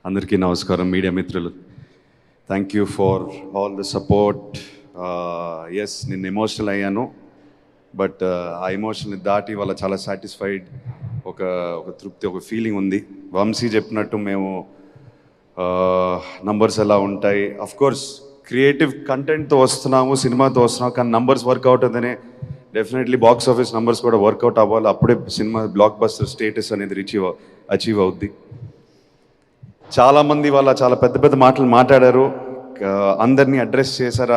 అందరికీ నమస్కారం మీడియా మిత్రులు. Thank you for all the support. Yes, నేను ఎమోషనల్ అయ్యాను, బట్ ఆ ఎమోషన్ని దాటి వాళ్ళ చాలా సాటిస్ఫైడ్, ఒక తృప్తి, ఒక ఫీలింగ్ ఉంది. వంశీ చెప్పినట్టు మేము నంబర్స్ ఎలా ఉంటాయి, కోర్స్ క్రియేటివ్ కంటెంట్తో వస్తున్నాము, సినిమాతో వస్తున్నాము, కానీ నంబర్స్ వర్కౌట్ అవుతుందనే డెఫినెట్లీ బాక్స్ ఆఫీస్ నంబర్స్ కూడా వర్కౌట్ అవ్వాలి. అప్పుడే సినిమా బ్లాక్ బస్టర్ స్టేటస్ అనేది అచీవ్ అవుద్ది. చాలామంది వాళ్ళ చాలా పెద్ద పెద్ద మాటలు మాట్లాడారు, అందరినీ అడ్రస్ చేశారు.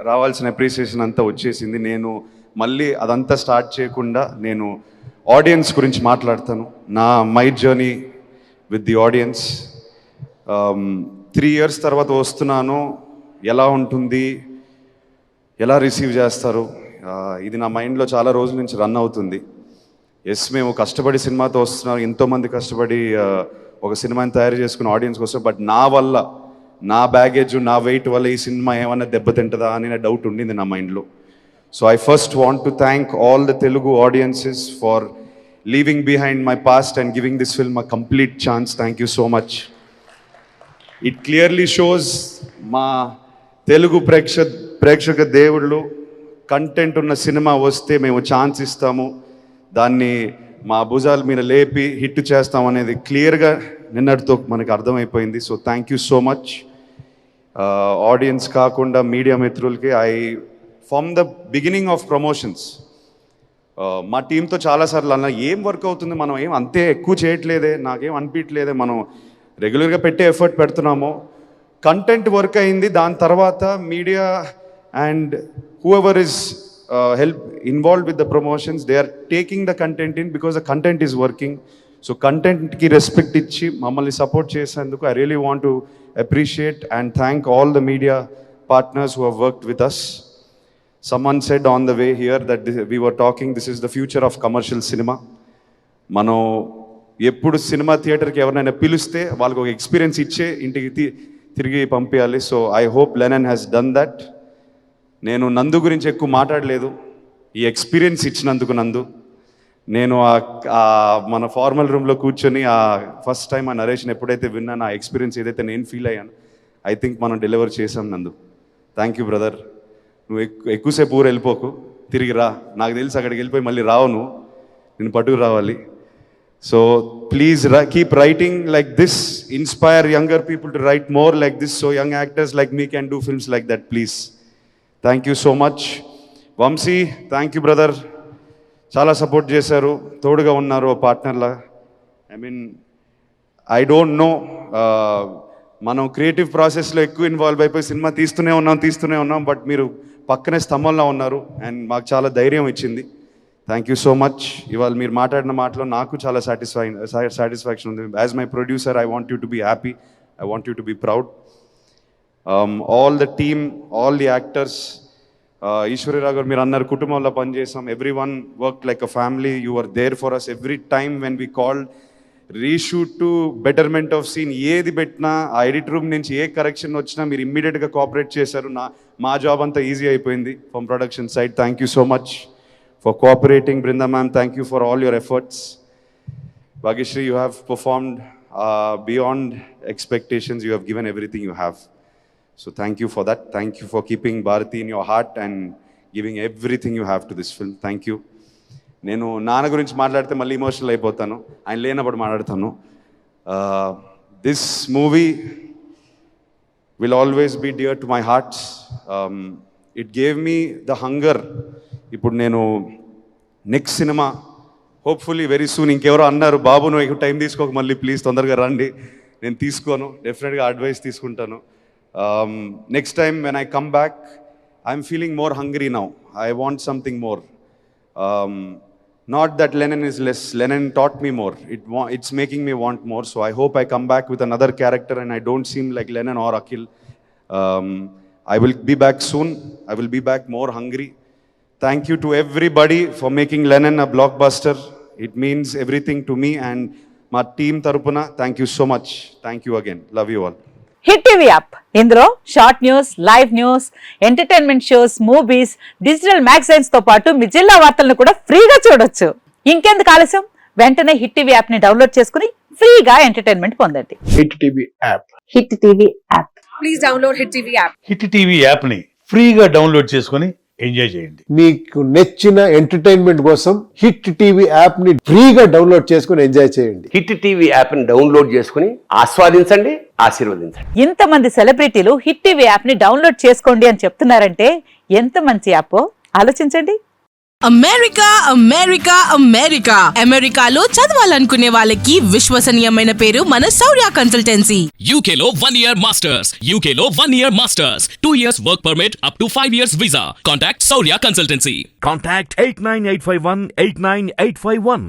రావాల్సిన అప్రిసియేషన్ అంతా వచ్చేసింది. నేను మళ్ళీ అదంతా స్టార్ట్ చేయకుండా నేను ఆడియన్స్ గురించి మాట్లాడతాను. My journey with the audience. 3 years తర్వాత వస్తున్నాను, ఎలా ఉంటుంది, ఎలా రిసీవ్ చేస్తారు, ఇది నా మైండ్లో చాలా రోజుల నుంచి రన్ అవుతుంది. ఎస్, మేము కష్టపడి సినిమాతో వస్తున్నాం, ఎంతోమంది కష్టపడి ఒక సినిమాని తయారు చేసుకుని ఆడియన్స్కి వస్తాం. బట్ నా వల్ల, నా బ్యాగేజ్, నా వెయిట్ వల్ల ఈ సినిమా ఏమన్నా దెబ్బతింటుందా అని నా డౌట్ ఉండింది నా మైండ్లో. So I first want to thank all the Telugu audiences for leaving behind my past and giving this film a complete chance. Thank you so much. It clearly shows మా తెలుగు ప్రేక్షక దేవుళ్ళు, కంటెంట్ ఉన్న సినిమా వస్తే మేము chance ఇస్తాము, దాన్ని మా భుజాల మీద లేపి హిట్ చేస్తాం అనేది క్లియర్గా నిన్నటితో మనకు అర్థమైపోయింది. So thank you so much. Audience కాకుండా మీడియా మిత్రులకి from the beginning of promotions మా టీంతో చాలాసార్లు అన్నా, ఏం వర్క్ అవుతుంది, మనం ఏం అంతే ఎక్కువ చేయట్లేదే, నాకేం అనిపించలేదే, మనం రెగ్యులర్గా పెట్టే ఎఫర్ట్ పెడుతున్నాము, కంటెంట్ వర్క్ అయింది. దాని తర్వాత media and whoever is involved with the promotions, they are taking the content in because the content is working. So content ki respect ichi mammalni support chesanduku I really want to appreciate and thank all the media partners who have worked with us. Someone said on the way here that we were talking, this is the future of commercial cinema. మనం ఎప్పుడు cinema థియేటర్కి ఎవరైనా పిలిస్తే వాళ్ళకి ఒక experience ఇచ్చే ఇంటికి తిరిగి పంపించాలి. So I hope Lennon has done that. నేను నందు గురించి ఎక్కువ మాట్లాడలేదు, ఈ ఎక్స్పీరియన్స్ ఇచ్చినందుకు నందు. నేను మన ఫార్మల్ రూమ్లో కూర్చొని ఫస్ట్ టైం ఆ నరేషన్ ఎప్పుడైతే విన్నాను, ఆ ఎక్స్పీరియన్స్ ఏదైతే నేను ఫీల్ అయ్యాను, ఐ థింక్ మనం డెలివర్ చేసాం నందు. Thank you brother. నువ్వు ఎక్కువసేపు ఊరు వెళ్ళిపోకు, తిరిగి రా. నాకు తెలిసి అక్కడికి వెళ్ళిపోయి మళ్ళీ రావు, నేను పట్టుకు రావాలి. So please keep writing like this, inspire younger people to write more like this, so young actors like me can do films like that please. Thank you so much. Vamsi, thank you brother. చాలా support చేశారు, తోడుగా ఉన్నారు పార్ట్నర్లా. I don't know, మనం creative ప్రాసెస్లో ఎక్కువ involve అయిపోయి cinema తీస్తూనే ఉన్నాం, బట్ మీరు పక్కనే స్తంభంలో ఉన్నారు అండ్ మాకు చాలా ధైర్యం ఇచ్చింది. Thank you so much. ఇవాళ మీరు మాట్లాడిన మాటలో నాకు చాలా సాటిస్ఫాక్షన్ ఉంది. As my producer I want you to be happy, I want you to be proud. all the team, all the actors, Eshwari Rao గారు మీరు అన్నారు కుటుంబంలో పనిచేసాం, everyone worked like a family. You were there for us every time when we called, reshoot to betterment of scene, ఏది పెట్టినా ఆ edit room నుంచి ఏ correction వచ్చినా మీరు ఇమ్మీడియట్గా కోఆపరేట్ చేశారు. మా జాబ్ అంతా ఈజీ అయిపోయింది from production side. Thank you so much for cooperating. Brinda ma'am, thank you for all your efforts. Bhagyashree, you have performed beyond expectations. You have given everything you have. So thank you for that. Thank you for keeping Bharati in your heart and giving everything you have to this film. Thank you. నేను నాన్న గురించి మాట్లాడితే మళ్ళీ emotional అయిపోతాను, ఆయన లేనప్పుడు మాట్లాడతాను. This movie will always be dear to my hearts. It gave me the hunger. ఇప్పుడు నేను next cinema hopefully very soon, ఇంకెవరో అన్నారు బాబు నువ్వు ఎక్కువ టైం తీసుకోక మళ్ళీ ప్లీజ్ తొందరగా రండి. నేను తీసుకోను, డెఫినెట్గా అడ్వైస్ తీసుకుంటాను. Next time when I come back, I'm feeling more hungry now. I want something more. Not that Lennon is less. Lennon taught me more. It's making me want more. So I hope I come back with another character and I don't seem like Lennon or Akhil. I will be back soon. I will be back more hungry. Thank you to everybody for making Lennon a blockbuster. It means everything to me and my team tarupuna. Thank you so much. Thank you again. Love you all. Hit TV app, ఇందులో short news, live news, entertainment shows, movies, digital magazines తో పాటు మీ జిల్లా వార్తలను కూడా ఫ్రీగా చూడొచ్చు. ఇంకెందుకు ఆలస్యం, వెంటనే హిట్ టీవీ యాప్ ని డౌన్లోడ్ చేసుకుని ఫ్రీగా ఎంటర్టైన్మెంట్ పొందండి. Hit TV app. Hit TV app. Please download Hit TV app. Hit TV యాప్ని ఫ్రీగా డౌన్లోడ్ చేసుకొని ఎంజాయ్ చేయండి. మీకు నచ్చిన ఎంటర్టైన్మెంట్ కోసం హిట్ టీవీ యాప్ ని ఫ్రీగా డౌన్లోడ్ చేసుకుని ఎంజాయ్ చేయండి. హిట్ టీవీ యాప్ని డౌన్లోడ్ చేసుకుని ఆస్వాదించండి, ఆశీర్వదించండి. ఇంతమంది సెలబ్రిటీలు హిట్ టీవీ యాప్ ని డౌన్లోడ్ చేసుకోండి అని చెప్తున్నారంటే ఎంత మంచి యాప్ ఆలోచించండి. అమెరికా అమెరికా అమెరికా అమెరికాలో చదవాలనుకునే వాళ్ళకి విశ్వసనీయమైన పేరు మన శౌర్య consultancy. UK Law 1 Year Masters. UK Law 1 Year Masters. 2 years work permit up to 5 years visa. Contact Saurya Consultancy. Contact 89851 89851.